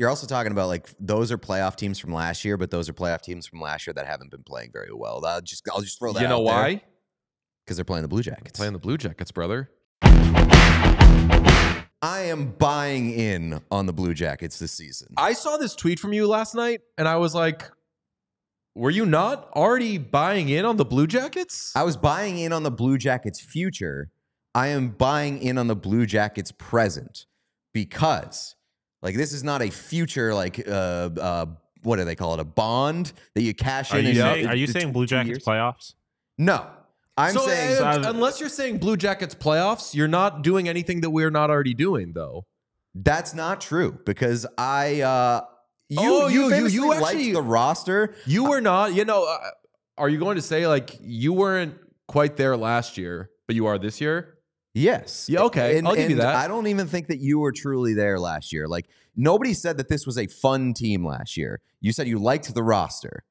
you're also talking about like those are playoff teams from last year, but those are playoff teams from last year that haven't been playing very well. I'll just throw that out there. You know why? Because they're playing the Blue Jackets. Playing the Blue Jackets, brother. I am buying in on the Blue Jackets this season. I saw this tweet from you last night, and I was like, were you not already buying in on the Blue Jackets? I was buying in on the Blue Jackets' future. I am buying in on the Blue Jackets' present because, like, this is not a future, like, what do they call it? A bond that you cash in. Are you saying Blue Jackets playoffs? No. I'm saying unless you're saying Blue Jackets playoffs, you're not doing anything that we're not already doing, though. That's not true because you liked the roster. You were not. Are you going to say like you weren't quite there last year, but you are this year? Yes. Yeah. Okay. I'll give you that. I don't even think that you were truly there last year. Like nobody said that this was a fun team last year. You said you liked the roster.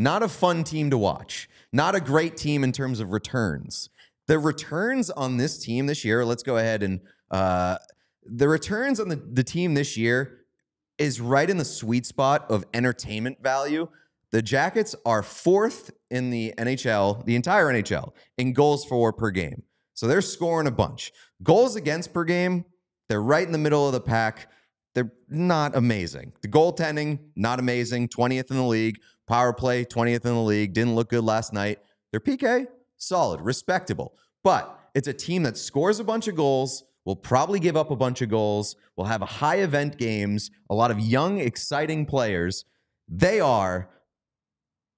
Not a fun team to watch. Not a great team in terms of returns. The returns on this team this year, let's go ahead and the returns on the team this year is right in the sweet spot of entertainment value. The Jackets are 4th in the NHL, the entire NHL, in goals for per game. So they're scoring a bunch. Goals against per game, they're right in the middle of the pack. They're not amazing. The goaltending, not amazing. 20th in the league. Power play, 20th in the league. Didn't look good last night. Their PK, solid, respectable. But it's a team that scores a bunch of goals, will probably give up a bunch of goals, will have a high event games, a lot of young, exciting players. They are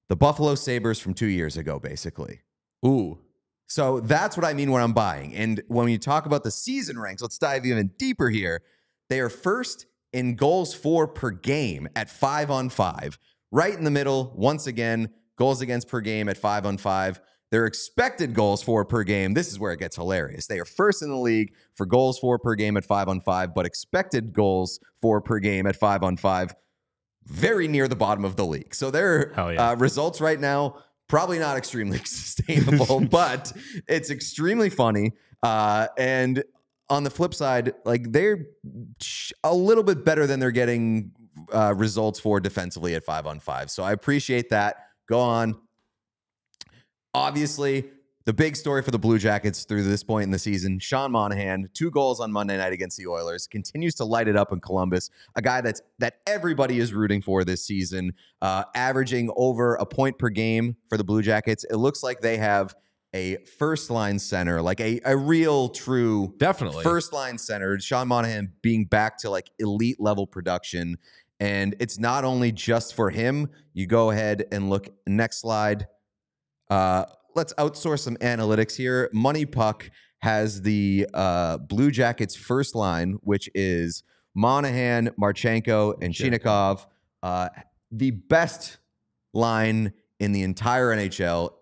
the Buffalo Sabres from 2 years ago, basically. Ooh. So that's what I mean when I'm buying. And when you talk about the season ranks, let's dive even deeper here. They are first in goals for per game at 5-on-5. Right in the middle, once again, goals against per game at 5-on-5. Their expected goals for per game, this is where it gets hilarious. They are first in the league for goals for per game at 5-on-5, but expected goals for per game at 5-on-5, very near the bottom of the league. So their results right now, probably not extremely sustainable, but it's extremely funny. And on the flip side, like they're a little bit better than they're getting results for defensively at 5-on-5. So I appreciate that. Go on. Obviously, the big story for the Blue Jackets through this point in the season, Sean Monahan, 2 goals on Monday night against the Oilers, continues to light it up in Columbus, a guy that everybody is rooting for this season, averaging over a point per game for the Blue Jackets. It looks like they have a first-line center, like a real, true first-line center. Sean Monahan being back to like elite-level production. And it's not only just for him. You go ahead and look, next slide. Let's outsource some analytics here. Money Puck has the Blue Jackets first line, which is Monahan, Marchenko, and Chinakhov. The best line in the entire NHL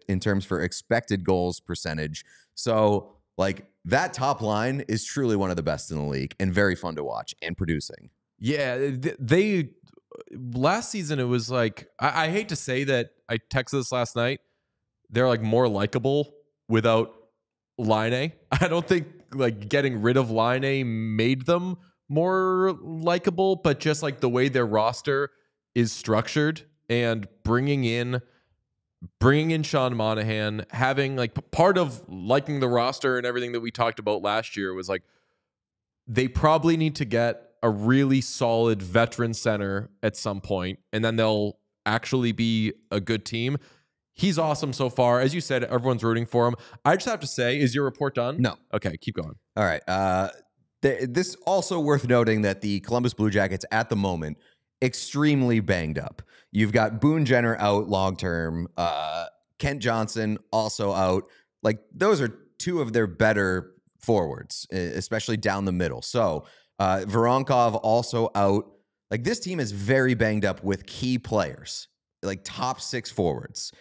in terms for expected goals percentage. So, like, that top line is truly one of the best in the league and very fun to watch and producing. Yeah, they last season it was like I hate to say that I texted this last night. They're like more likable without Laine. I don't think like getting rid of Laine made them more likable, but just like the way their roster is structured and bringing in Sean Monahan, having like part of liking the roster and everything that we talked about last year was like they probably need to get a really solid veteran center at some point, and then they'll actually be a good team. He's awesome so far. As you said, everyone's rooting for him. I just have to say, is your report done? No. Okay, keep going. All right. This also worth noting that the Columbus Blue Jackets at the moment, extremely banged up. You've got Boone Jenner out long-term. Kent Johnson also out. Like, those are 2 of their better forwards, especially down the middle. So, Voronkov also out. Like, this team is very banged up with key players, like top 6 forwards.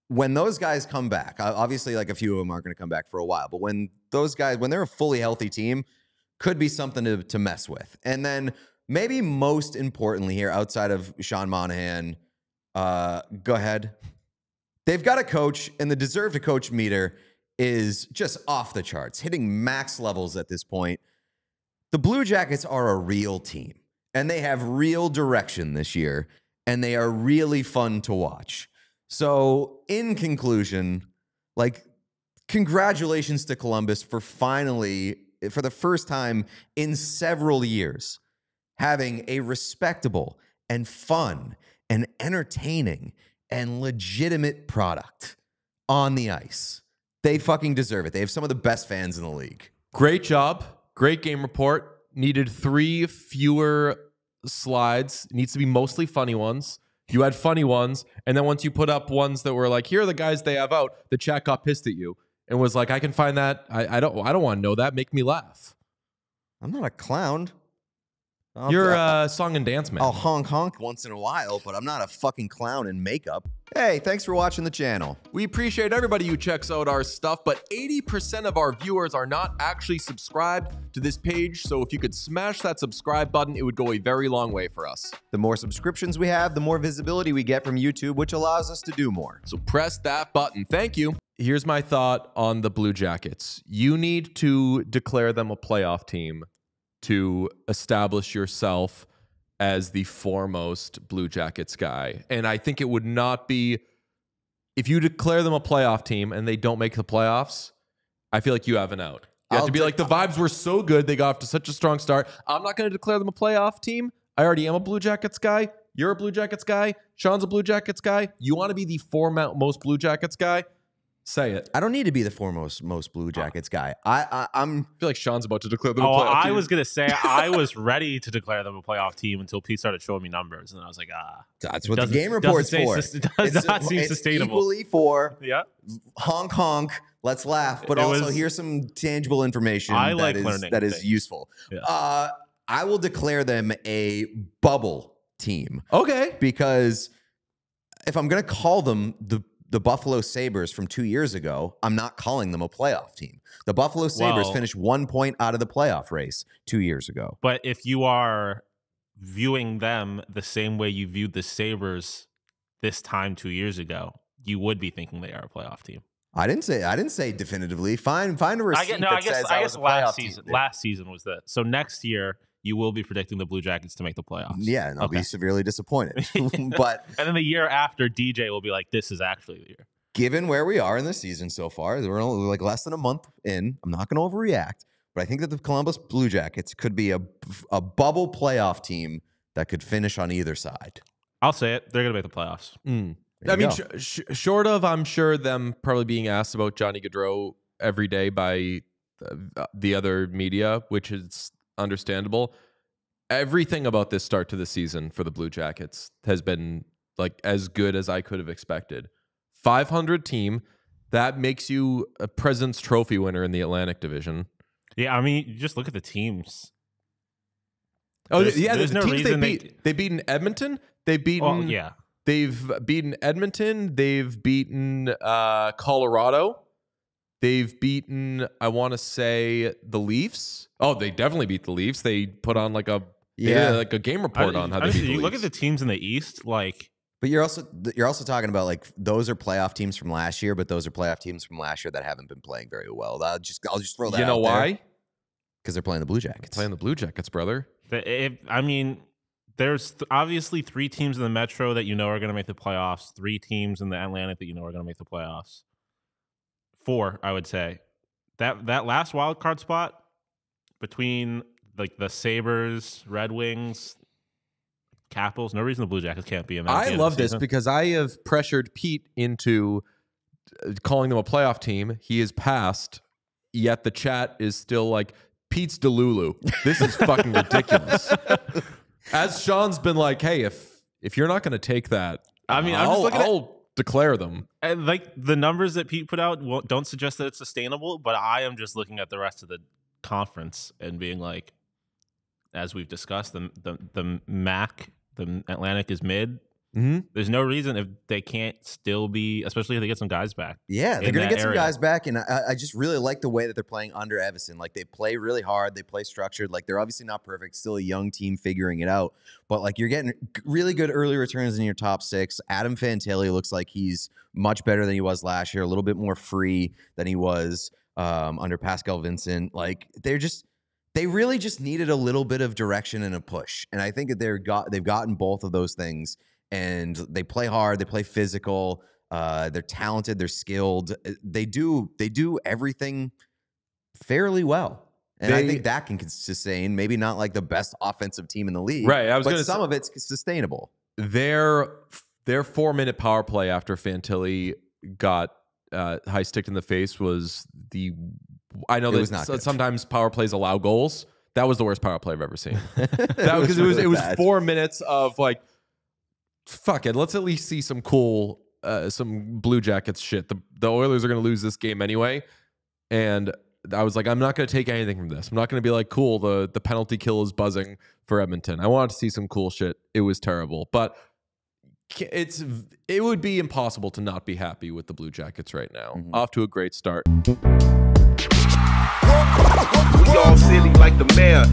When those guys come back, obviously, like a few of them aren't going to come back for a while, but when those guys, when they're a fully healthy team, could be something to mess with. And then maybe most importantly here, outside of Sean Monahan, go ahead. They've got a coach, and the deserve to coach meter is just off the charts, hitting max levels at this point. The Blue Jackets are a real team. and they have real direction this year, and they are really fun to watch. So, in conclusion, like, congratulations to Columbus for finally, for the first time in several years, having a respectable and fun and entertaining and legitimate product on the ice. They fucking deserve it. They have some of the best fans in the league. Great job. Great game report. Needed 3 fewer slides. Needs to be mostly funny ones. You had funny ones, and then once you put up ones that were like, here are the guys they have out, the chat got pissed at you and was like, I can find that. I don't want to know that. Make me laugh. I'm not a clown. You're a song and dance man. I'll honk once in a while, but I'm not a fucking clown in makeup. Hey, thanks for watching the channel. We appreciate everybody who checks out our stuff, but 80% of our viewers are not actually subscribed to this page, so if you could smash that subscribe button, it would go a very long way for us. The more subscriptions we have, the more visibility we get from YouTube, which allows us to do more. So press that button. Thank you. Here's my thought on the Blue Jackets. You need to declare them a playoff team to establish yourself as the foremost Blue Jackets guy. And I think it would not be, if you declare them a playoff team and they don't make the playoffs, I feel like you have an out. You have to be like, the vibes were so good, they got off to such a strong start. I'm not going to declare them a playoff team. I already am a Blue Jackets guy. You're a Blue Jackets guy. Sean's a Blue Jackets guy. You want to be the foremost Blue Jackets guy? Say it. I don't need to be the foremost Blue Jackets guy. I feel like Sean's about to declare them a playoff team. I was going to say, I was ready to declare them a playoff team until Pete started showing me numbers. And I was like, that's what the game report's for. It does not seem sustainable. Equally for yeah. honk, let's laugh, but also here's some tangible information that is useful. Yeah. I will declare them a bubble team. Okay. Because if I'm going to call them the Buffalo Sabres from 2 years ago, I'm not calling them a playoff team. The Buffalo Sabres finished 1 point out of the playoff race 2 years ago. But if you are viewing them the same way you viewed the Sabres this time 2 years ago, you would be thinking they are a playoff team. I didn't say definitively. Find a receipt that says I guess last season was that. So next year you will be predicting the Blue Jackets to make the playoffs. Yeah, and I'll be severely disappointed. But and then the year after, DJ will be like, this is actually the year. Given where we are in the season so far, we're only like less than a month in. I'm not going to overreact, but I think that the Columbus Blue Jackets could be a bubble playoff team that could finish on either side. I'll say it. They're going to make the playoffs. I mean, short of, I'm sure, them probably being asked about Johnny Gaudreau every day by the other media, which is understandable. Everything about this start to the season for the Blue Jackets has been like as good as I could have expected. 500 team, that makes you a President's Trophy winner in the Atlantic Division. Yeah, I mean, you just look at the teams. There's no reason they've beaten Edmonton. They've beaten They've beaten Edmonton. They've beaten Colorado. They've beaten, I want to say, the Leafs. Oh, they definitely beat the Leafs. They put on like a game report on how they beat the Leafs. You look at the teams in the East, like. But you're also talking about like those are playoff teams from last year, but those are playoff teams from last year that haven't been playing very well. I'll just throw that out there. You know why? Because they're playing the Blue Jackets. Playing the Blue Jackets, brother. I mean, there's obviously 3 teams in the Metro that you know are going to make the playoffs. 3 teams in the Atlantic that you know are going to make the playoffs. 4, I would say. That last wild card spot between like the Sabres, Red Wings, Capitals. No reason the Blue Jackets can't be in that. I love this because I have pressured Pete into calling them a playoff team. He is passed, yet the chat is still like, Pete's Delulu. This is fucking ridiculous. As Sean's been like, hey, if you're not going to take that, I mean, I'll declare them. And like the numbers that Pete put out don't suggest that it's sustainable, but I am just looking at the rest of the conference and being like, as we've discussed, the MAC, the Atlantic is mid. Mm-hmm. There's no reason if they can't still be, especially if they get some guys back. Yeah, they're going to get some guys back, and I just really like the way that they're playing under Evison. Like, they play really hard, they play structured. Like, they're obviously not perfect, still a young team figuring it out. But, like, you're getting really good early returns in your top 6. Adam Fantilli looks like he's much better than he was last year, a little bit more free than he was under Pascal Vincent. Like, They really just needed a little bit of direction and a push. And I think that they've gotten both of those things. And they play hard, they play physical, they're talented, they're skilled. They do everything fairly well. And I think that can sustain, maybe not like the best offensive team in the league. Right. But some of it's sustainable. Their 4-minute power play after Fantilli got high sticked in the face was I know that sometimes power plays allow goals. That was the worst power play I've ever seen. Because it was 4 minutes of like, fuck it, let's at least see some cool, some Blue Jackets shit. The Oilers are going to lose this game anyway. And I was like, I'm not going to take anything from this. I'm not going to be like, cool, the penalty kill is buzzing for Edmonton. I wanted to see some cool shit. It was terrible. But it would be impossible to not be happy with the Blue Jackets right now. Mm-hmm. Off to a great start. We all silly like the mayor.